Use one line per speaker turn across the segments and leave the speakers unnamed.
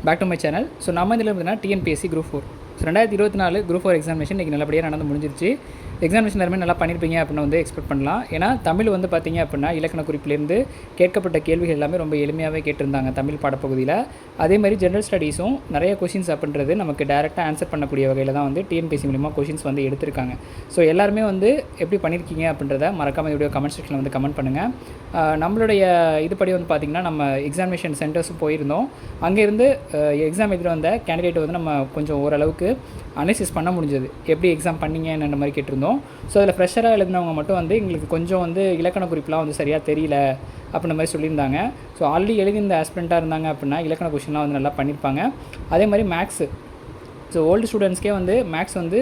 Back to my channel. So நம்ம இதில் பார்த்தீங்கன்னா TNPSC group 4. So 2024 group 4 examination இன்றைக்கி நல்லபடியாக நடந்து முடிஞ்சிருச்சு. எக்ஸாமினேஷன் எல்லாமே நல்லா பண்ணியிருப்பீங்க அப்படின்னு வந்து எக்ஸ்பெக்ட் பண்ணலாம். ஏன்னா தமிழ் வந்து பார்த்திங்க அப்படின்னா இலக்கண குறிப்பிலேருந்து கேட்கப்பட்ட கேள்விகள் எல்லாமே ரொம்ப எளிமையாகவே கேட்டிருந்தாங்க தமிழ் பாடப்பகுதியில். அதே மாதிரி ஜென்ரல் ஸ்டடீஸும் நிறைய கொஷின்ஸ் அப்படின்றது நமக்கு டேரெக்டாக ஆன்சர் பண்ணக்கூடிய வகையில் தான் வந்து டிஎன்பிஎஸ்சி மூலிமா கொஷின்ஸ் வந்து எடுத்திருக்காங்க. ஸோ எல்லாருமே வந்து எப்படி பண்ணியிருக்கீங்க அப்படின்றத மறக்காமல் வீடியோ கமெண்ட் செக்ஷனில் வந்து கமெண்ட் பண்ணுங்கள். நம்மளுடைய இதுபடி வந்து பார்த்திங்கன்னா நம்ம எக்ஸாமினேஷன் சென்டர்ஸும் போயிருந்தோம். அங்கேருந்து எக்ஸாம் எழுதிட்டு வந்த கேண்டிடேட் வந்து நம்ம கொஞ்சம் ஓரளவுக்கு அனலைசிஸ் பண்ண முடிஞ்சது. எப்படி எக்ஸாம் பண்ணிங்கன்ற மாதிரி கேட்டிருந்தோம். ஸோ அதில் ஃப்ரெஷராக எழுதினவங்க மட்டும் வந்து எங்களுக்கு கொஞ்சம் வந்து இலக்கண குறிப்பெலாம் வந்து சரியாக தெரியல அப்படின்ற மாதிரி சொல்லியிருந்தாங்க. ஸோ ஆல்ரெடி எழுதியிருந்த ஆஸ்பிரண்ட்டாக இருந்தாங்க அப்படின்னா இலக்கண கொஷின்லாம் வந்து நல்லா பண்ணியிருப்பாங்க. அதே மாதிரி மேக்ஸு, ஸோ ஓல்டு ஸ்டூடெண்ட்ஸ்க்கே வந்து மேக்ஸ் வந்து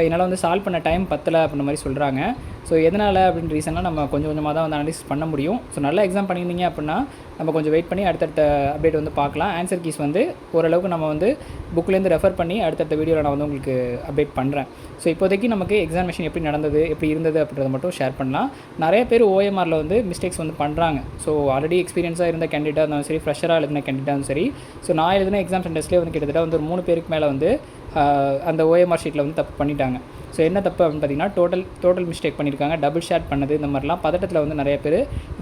என்னால் வந்து சால்வ் பண்ண டைம் பத்தலை அப்படின்ற மாதிரி சொல்கிறாங்க. ஸோ எதனால் அப்படின்ற ரீசன்லாம் நம்ம கொஞ்சம் கொஞ்சமாக தான் வந்து அனலைசிஸ் பண்ண முடியும். ஸோ நல்லா எக்ஸாம் பண்ணியிருந்தீங்க அப்படின்னா நம்ம கொஞ்சம் வெயிட் பண்ணி அடுத்தடுத்த அப்டேட் வந்து பார்க்கலாம். ஆன்சர் கீஸ் வந்து ஓரளவுக்கு நம்ம வந்து புக்லேருந்து ரெஃபர் பண்ணி அடுத்தடுத்த வீடியோவில் நான் வந்து உங்களுக்கு அப்டேட் பண்ணுறேன். ஸோ இப்போதைக்கு நமக்கு எக்ஸாமினேஷன் எப்படி நடந்தது, எப்படி இருந்தது அப்படின்றத மட்டும் ஷேர் பண்ணலாம். நிறைய பேர் ஓஎம்ஆரில் வந்து மிஸ்டேக்ஸ் வந்து பண்ணுறாங்க. ஸோ ஆல்ரெடி எக்ஸ்பீரியன்ஸாக இருந்த கேண்டிடேட்டாக இருந்தாலும் சரி, ஃப்ரெஷராக எழுதின கேண்டிடேட்டாக சரி. ஸோ நான் எழுதின எக்ஸாம் சென்டர்ஸ்லேயே வந்து கிட்டத்தட்ட வந்து ஒரு 3 பேருக்கு மேலே வந்து அந்த ஓஎம்ஆர் ஷீட்டில் வந்து தப்பு பண்ணிட்டாங்க. ஸோ என்ன தப்பு அப்படின்னு பார்த்தீங்கன்னா டோட்டல் மிஸ்டேக் பண்ணியிருக்காங்க. டபுள் ஷேட் பண்ணது, இந்த மாதிரிலாம் பதட்டத்தில் வந்து நிறைய பேர்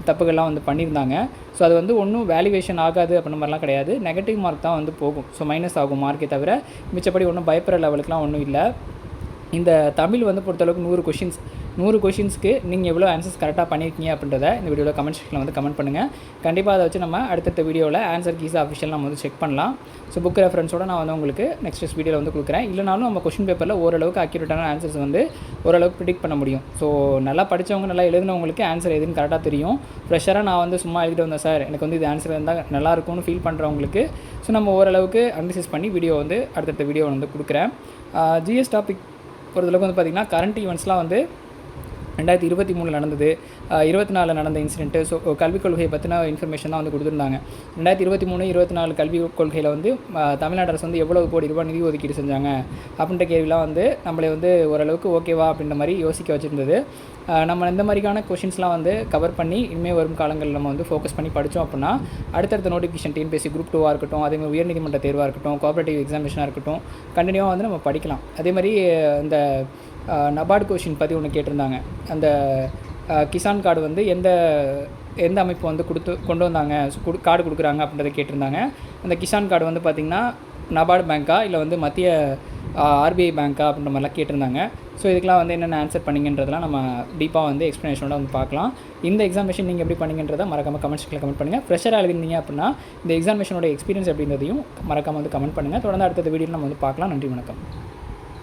தப்புகள்லாம் வந்து பண்ணியிருந்தாங்க. ஸோ அது வந்து ஒன்றும் வேல்யூவேஷன் ஆகாது அப்படின்ற மாதிரிலாம் கிடையாது. நெகட்டிவ் மார்க் தான் வந்து போகும். ஸோ மைனஸ் ஆகும் மார்க்கே தவிர மிச்சப்படி ஒன்றும் பயப்படுற லெவலுக்குலாம் ஒன்றும் இல்லை. இந்த தமிழ் வந்து பொறுத்தளவுக்கு 100 கொஷின்ஸ்க்கு நீங்கள் எவ்வளோ ஆன்சர்ஸ் கரெக்டாக பண்ணியிருக்கீங்க அப்படின்றத இந்த வீடியோவில் கமெண்ட் செக்ஷனில் வந்து கமெண்ட் பண்ணுங்கள். கண்டிப்பாக அதை வச்சு நம்ம அடுத்தடுத்த வீடியோவில் ஆன்சர் கீஸ் அஃபிஷியல் நம்ம வந்து செக் பண்ணலாம். ஸோ புக் ரெஃபரன்ஸோடு நான் வந்து உங்களுக்கு நெக்ஸ்ட் வீடியோவில் வந்து கொடுக்குறேன். இல்லைனாலும் நம்ம கொஷின் பேப்பரில் ஓரளவுக்கு அக்யூரேட்டான ஆன்சர்ஸ் வந்து ஓரளவுக்கு ப்ரிடிக்ட் பண்ண முடியும். ஸோ நல்லா படித்தவங்க, நல்லா எழுதினவங்களுக்கு ஆன்சர் எதுன்னு கரெக்டாக தெரியும். ஃப்ரெஷராக நான் வந்து சும்மா எழுதிட்டு வந்தேன் சார், எனக்கு வந்து இது ஆன்சர் இருந்தால் நல்லாயிருக்கும்னு ஃபீல் பண்ணுறவங்களுக்கு ஸோ நம்ம ஓரளவுக்கு அனலைசிஸ் பண்ணி வீடியோ வந்து அடுத்தடுத்த வீடியோ வந்து கொடுக்குறேன். ஜிஎஸ் டாபிக் பொறுத்தளவுக்கு வந்து பார்த்திங்கன்னா கரண்ட் ஈவெண்ட்ஸ்லாம் வந்து 2023 நடந்தது, 24 நடந்த இன்சிடென்ட்டு. ஸோ கல்விக் கொள்கையை பற்றின இன்ஃபர்மேஷன் தான் வந்து கொடுத்துருந்தாங்க. 2023-24 கல்விக் கொள்கையில் வந்து தமிழ்நாடு அரசு வந்து எவ்வளோ கோடி ரூபாய் நிதி ஒதுக்கீடு செஞ்சாங்க அப்படின்ற கேள்விலாம் வந்து நம்மளை வந்து ஓரளவுக்கு ஓகேவா அப்படின்ற மாதிரி யோசிக்க வச்சுருந்தது. நம்ம இந்த மாதிரியான கொஷின்ஸ்லாம் வந்து கவர் பண்ணி இனிமேல் வரும் காலங்களில் நம்ம வந்து ஃபோக்கஸ் பண்ணி படித்தோம் அப்படின்னா அடுத்தடுத்த நோட்டிஃபிகேஷன் டிஎன்பிஎஸ்சி குரூப் 2 இருக்கட்டும், அதேமாதிரி உயர்நீதிமன்ற தேர்வாக இருக்கட்டும், கோஆப்ரேட்டிவ் எக்ஸாமினேஷனாக இருக்கட்டும், கண்டினியூவாக வந்து நம்ம படிக்கலாம். அதே மாதிரி இந்த நபார்டு கொஷின் பற்றி ஒன்று கேட்டிருந்தாங்க. அந்த கிசான் கார்டு வந்து எந்த அமைப்பு வந்து கொண்டு வந்தாங்க, கார்டு கொடுக்குறாங்க அப்படின்றத கேட்டிருந்தாங்க. அந்த கிசான் கார்டு வந்து பார்த்திங்கன்னா நபார்டு பேங்க்கா இல்லை வந்து மத்திய ஆர்பிஐ பேங்க்கா அப்படின்ற மாதிரிலாம் கேட்டிருந்தாங்க. ஸோ இதுக்கெலாம் வந்து என்னென்ன ஆன்சர் பண்ணிங்கன்றதெல்லாம் நம்ம டீப்பாக வந்து எக்ஸ்ப்ளனேஷனோட வந்து பார்க்கலாம். இந்த எக்ஸாமினேஷன் நீங்கள் எப்படி பண்ணிங்கன்றதை மறக்காமல் கமெண்ட் செக்ஷனில் கமெண்ட் பண்ணுங்கள். ஃப்ரெஷராக எழுதிருந்தீங்க அப்படின்னா இந்த எக்ஸாமினேஷனோட எக்ஸ்பீரியன்ஸ் எப்படின்றதையும் மறக்காமல் வந்து கமெண்ட் பண்ணுங்கள். தொடர்ந்து அடுத்த வீடியோவில் நம்ம வந்து பார்க்கலாம். நன்றி, வணக்கம்.